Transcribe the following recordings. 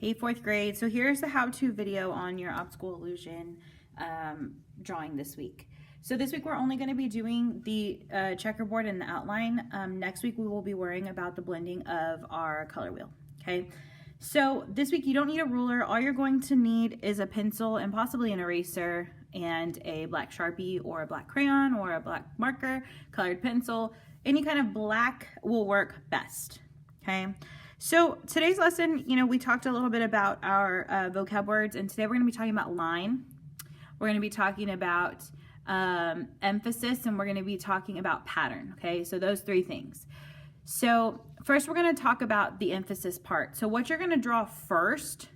Hey, fourth grade. So here's the how-to video on your optical illusion drawing this week. So this week we're only going to be doing the checkerboard and the outline. Next week we will be worrying about the blending of our color wheel. Okay. So this week you don't need a ruler. All you're going to need is a pencil and possibly an eraser and a black Sharpie or a black crayon or a black marker, colored pencil. Any kind of black will work best. Okay. So today's lesson, we talked a little bit about our vocab words, and today we're going to be talking about line. We're going to be talking about emphasis, and we're going to be talking about pattern. Okay, so those three things. So first we're going to talk about the emphasis part. So what you're going to draw first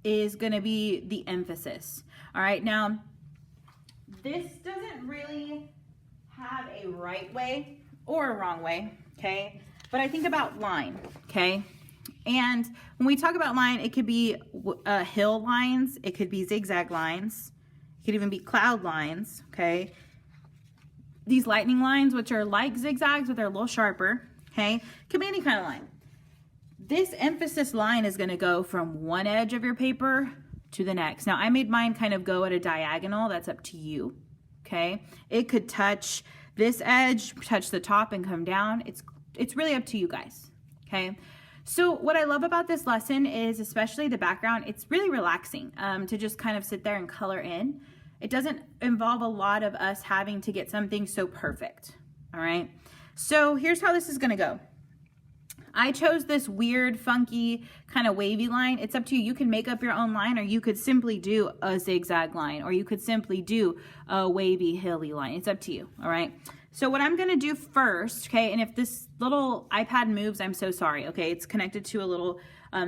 is going to be the emphasis. All right, now this doesn't really have a right way or a wrong way, okay? But I think about line, okay? And when we talk about line, it could be hill lines, it could be zigzag lines, it could even be cloud lines, okay? These lightning lines, which are like zigzags, but they're a little sharper, okay? Could be any kind of line. This emphasis line is gonna go from one edge of your paper to the next. Now, I made mine kind of go at a diagonal. That's up to you, okay? It could touch this edge, touch the top and come down. It's really up to you guys, okay? So what I love about this lesson is, especially the background, it's really relaxing to just kind of sit there and color in. It doesn't involve a lot of us having to get something so perfect, all right? So here's how this is gonna go. I chose this weird, funky, kind of wavy line. It's up to you. You can make up your own line, or you could simply do a zigzag line, or you could simply do a wavy, hilly line. It's up to you, all right? So what I'm gonna do first, okay, and if this little iPad moves, I'm so sorry, okay? It's connected to a little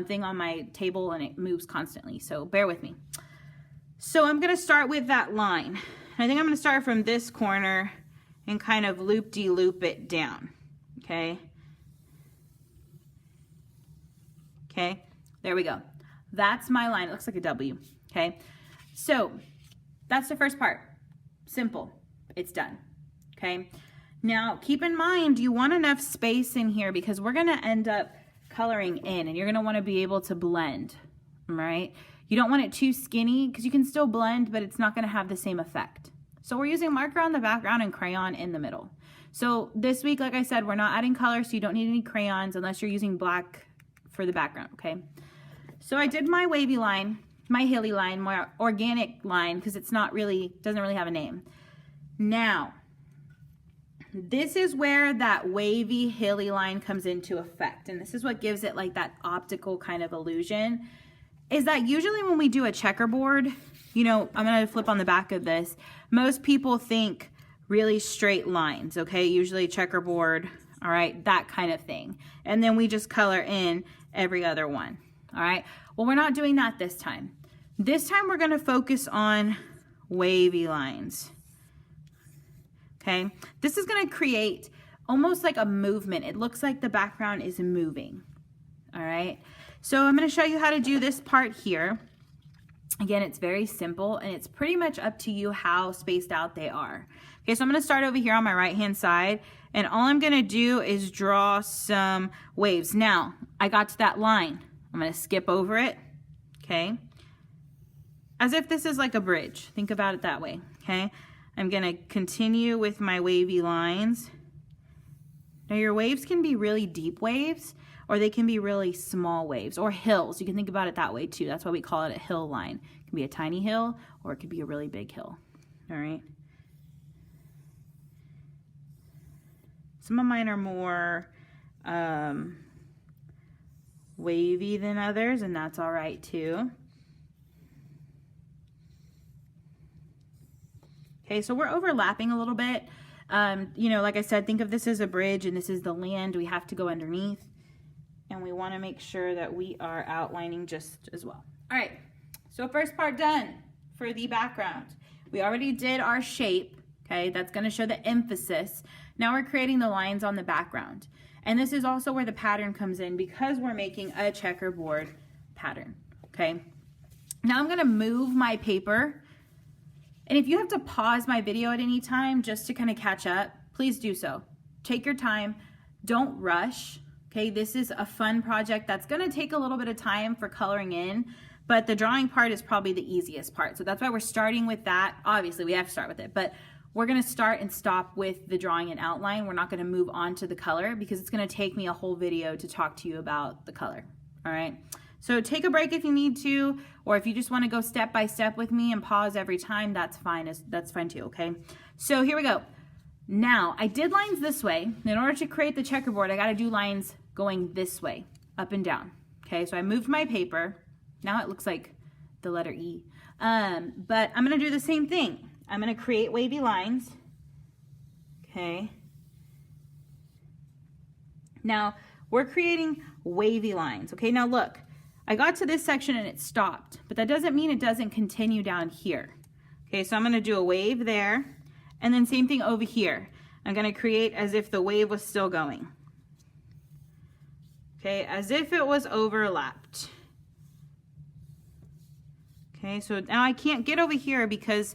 thing on my table and it moves constantly, so bear with me. So I'm gonna start with that line. I think I'm gonna start from this corner and kind of loop-de-loop it down, okay? Okay, there we go. That's my line. It looks like a W, okay? So that's the first part. Simple, it's done. Okay, now keep in mind you want enough space in here because we're going to end up coloring in, and you're going to want to be able to blend, right? You don't want it too skinny because you can still blend, but it's not going to have the same effect. So we're using marker on the background and crayon in the middle. So this week, like I said, we're not adding color, so you don't need any crayons unless you're using black for the background, okay? So I did my wavy line, my hilly line, my organic line, because it's not really, doesn't really have a name. Now, this is where that wavy, hilly line comes into effect. And this is what gives it like that optical kind of illusion, is that usually when we do a checkerboard, I'm gonna flip on the back of this, most people think really straight lines, okay? Usually checkerboard, all right, that kind of thing. And then we just color in every other one, all right? Well, we're not doing that this time. This time we're gonna focus on wavy lines. Okay, this is going to create almost like a movement. It looks like the background is moving. All right, so I'm going to show you how to do this part here. Again, it's very simple, and it's pretty much up to you how spaced out they are. Okay, so I'm going to start over here on my right hand side, and all I'm going to do is draw some waves. Now, I got to that line. I'm going to skip over it, okay, as if this is like a bridge. Think about it that way, okay? I'm going to continue with my wavy lines. Now your waves can be really deep waves, or they can be really small waves, or hills. You can think about it that way too. That's why we call it a hill line. It can be a tiny hill, or it could be a really big hill. All right. Some of mine are more wavy than others, and that's all right too. Okay, so we're overlapping a little bit. Like I said, think of this as a bridge, and this is the land. We have to go underneath, and we want to make sure that we are outlining just as well. All right, so first part done for the background. We already did our shape, okay? That's going to show the emphasis. Now we're creating the lines on the background. And this is also where the pattern comes in because we're making a checkerboard pattern, okay? Now I'm going to move my paper. And if you have to pause my video at any time just to kind of catch up, please do so. Take your time. Don't rush, Okay, this is a fun project that's gonna take a little bit of time for coloring in, but the drawing part is probably the easiest part. So that's why we're starting with that. Obviously we have to start with it, but we're gonna start and stop with the drawing and outline. We're not gonna move on to the color because it's gonna take me a whole video to talk to you about the color, all right? So take a break if you need to, or if you just wanna go step by step with me and pause every time, that's fine too, okay? So here we go. Now, I did lines this way. In order to create the checkerboard, I gotta do lines going this way, up and down, okay? So I moved my paper. Now it looks like the letter E. But I'm gonna do the same thing. I'm gonna create wavy lines, okay? Now, we're creating wavy lines, okay? Now look, I got to this section and it stopped, but that doesn't mean it doesn't continue down here. Okay, so I'm gonna do a wave there, and then same thing over here. I'm gonna create as if the wave was still going. Okay, as if it was overlapped. Okay, so now I can't get over here because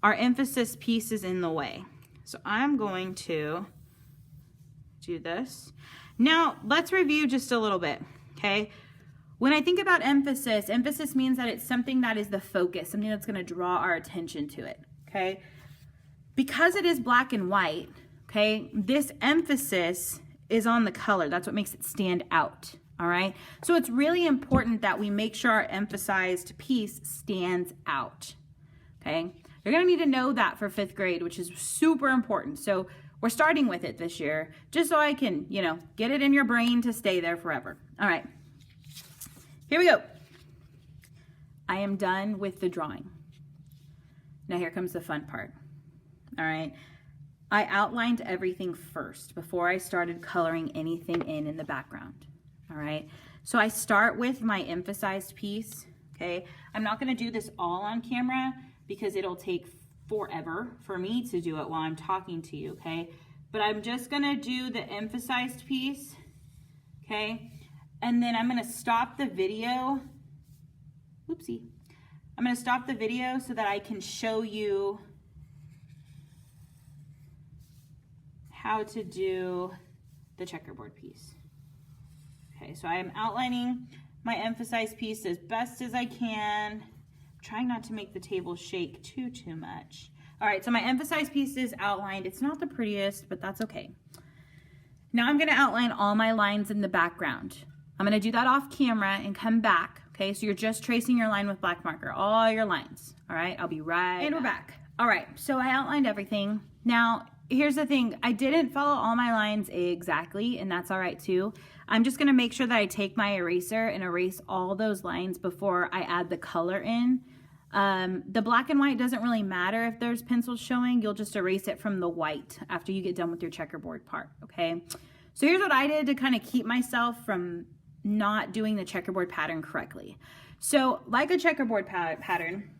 our emphasis piece is in the way. So I'm going to do this. Now, let's review just a little bit, okay? When I think about emphasis, emphasis means that it's something that is the focus, something that's gonna draw our attention to it, okay? Because it is black and white, okay, this emphasis is on the color. That's what makes it stand out, all right? So it's really important that we make sure our emphasized piece stands out, okay? You're gonna need to know that for 5th grade, which is super important. So we're starting with it this year, just so I can, you know, get it in your brain to stay there forever. All right, here we go. I am done with the drawing. Now here comes the fun part, all right? I outlined everything first before I started coloring anything in the background, all right? So I start with my emphasized piece, okay? I'm not gonna do this all on camera because it'll take forever for me to do it while I'm talking to you, okay? But I'm just gonna do the emphasized piece, okay? And then I'm gonna stop the video. Oopsie. I'm gonna stop the video so that I can show you how to do the checkerboard piece. Okay, so I am outlining my emphasized piece as best as I can. Trying not to make the table shake too much. All right, so my emphasized piece is outlined. It's not the prettiest, but that's okay. Now I'm gonna outline all my lines in the background. I'm gonna do that off camera and come back, okay? So you're just tracing your line with black marker, all your lines, all right? I'll be right back. And we're back. All right, so I outlined everything. Now, here's the thing. I didn't follow all my lines exactly, and that's all right too. I'm just gonna make sure that I take my eraser and erase all those lines before I add the color in. The black and white doesn't really matter if there's pencils showing. You'll just erase it from the white after you get done with your checkerboard part, okay? So here's what I did to kind of keep myself from not doing the checkerboard pattern correctly. So like a checkerboard pattern,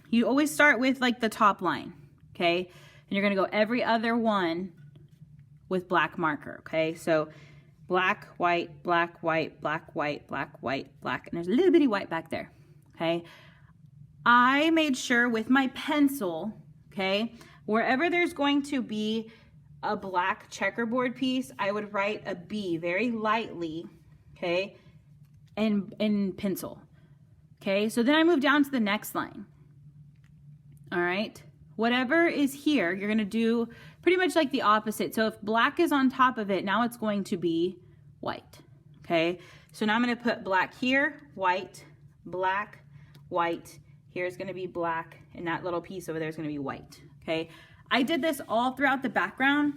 you always start with like the top line, okay? And you're gonna go every other one with black marker, okay? So black, white, black, white, black, white, black, white, black, and there's a little bitty white back there, okay? I made sure with my pencil, okay, wherever there's going to be a black checkerboard piece, I would write a B very lightly, okay, in pencil, okay? So then I move down to the next line, all right? Whatever is here, you're gonna do pretty much like the opposite. So if black is on top of it, now it's going to be white, okay? So now I'm gonna put black here, white, black, white. Here's gonna be black, and that little piece over there is gonna be white, okay? I did this all throughout the background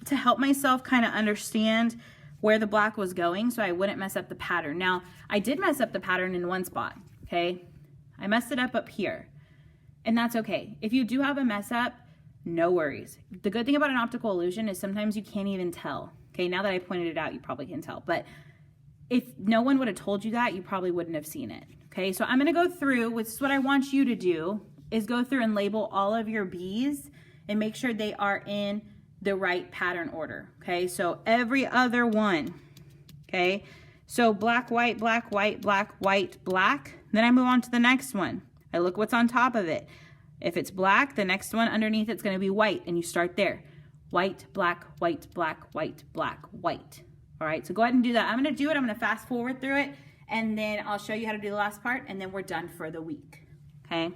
to help myself kind of understand where the black was going so I wouldn't mess up the pattern. Now, I did mess up the pattern in one spot, okay? I messed it up here, and that's okay. If you do have a mess up, no worries. The good thing about an optical illusion is sometimes you can't even tell, okay? Now that I pointed it out, you probably can tell, but if no one would have told you that, you probably wouldn't have seen it, okay? So I'm gonna go through, which is what I want you to do, is go through and label all of your B's and make sure they are in the right pattern order, okay? So every other one, okay? So black, white, black, white, black, white, black. Then I move on to the next one. I look what's on top of it. If it's black, the next one underneath it's gonna be white, and you start there. white, black, white, black, white, black, white. All right, so go ahead and do that. I'm gonna do it, I'm gonna fast forward through it, and then I'll show you how to do the last part, and then we're done for the week, okay?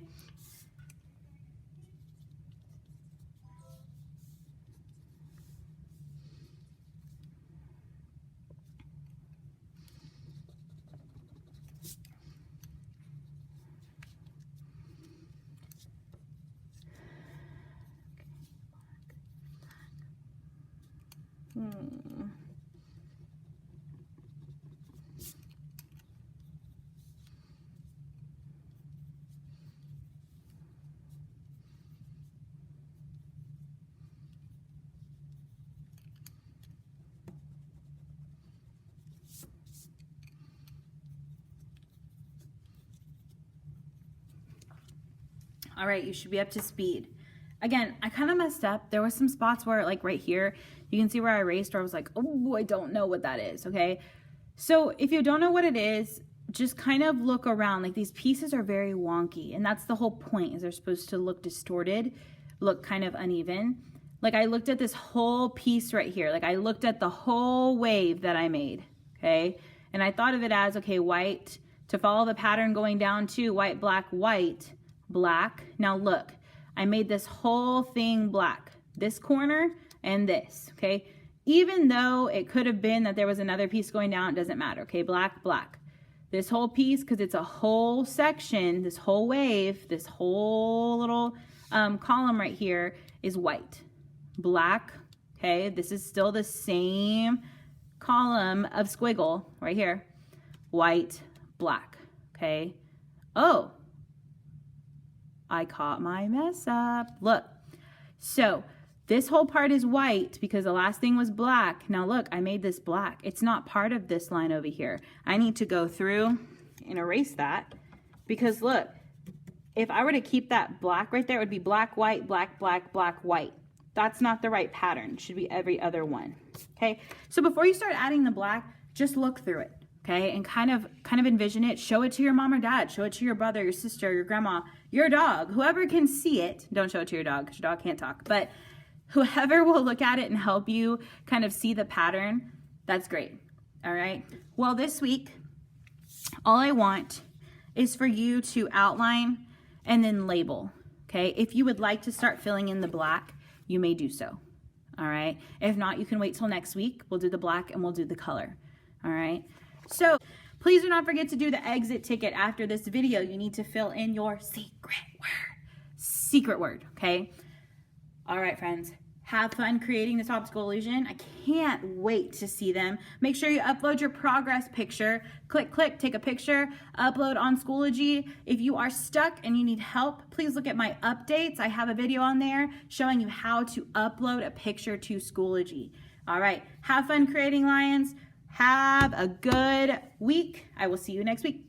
All right, you should be up to speed. Again, I kind of messed up. There was some spots where, like right here, you can see where I erased, where I was like, oh, I don't know what that is, okay? So if you don't know what it is, just kind of look around. Like, these pieces are very wonky, and that's the whole point, is they're supposed to look distorted, look kind of uneven. Like, I looked at this whole piece right here. Like, I looked at the whole wave that I made, okay? And I thought of it as, okay, white, to follow the pattern going down to white, black, white, black. Now look, I made this whole thing black, this corner and this, okay? Even though it could have been that there was another piece going down, it doesn't matter, okay? Black, black. This whole piece, because it's a whole section, this whole wave, this whole little column right here is white. Black, okay? This is still the same column of squiggle right here. White, black, okay? Oh, I caught my mess up. Look, so this whole part is white because the last thing was black. Now look, I made this black. It's not part of this line over here. I need to go through and erase that, because look, if I were to keep that black right there, it would be black, white, black, black, black, white. That's not the right pattern. It should be every other one, okay? So before you start adding the black, just look through it. Okay, and kind of envision it. Show it to your mom or dad. Show it to your brother, your sister, your grandma, your dog. Whoever can see it. Don't show it to your dog, because your dog can't talk. But whoever will look at it and help you kind of see the pattern, that's great. All right. Well, this week, all I want is for you to outline and then label. Okay. If you would like to start filling in the black, you may do so. All right. If not, you can wait till next week. We'll do the black and we'll do the color. All right. So please do not forget to do the exit ticket after this video. You need to fill in your secret word, okay? All right, friends, have fun creating this optical illusion. I can't wait to see them. Make sure you upload your progress picture. Click, take a picture, upload on Schoology. If you are stuck and you need help, please look at my updates. I have a video on there showing you how to upload a picture to Schoology. All right, have fun creating, Lions. Have a good week. I will see you next week.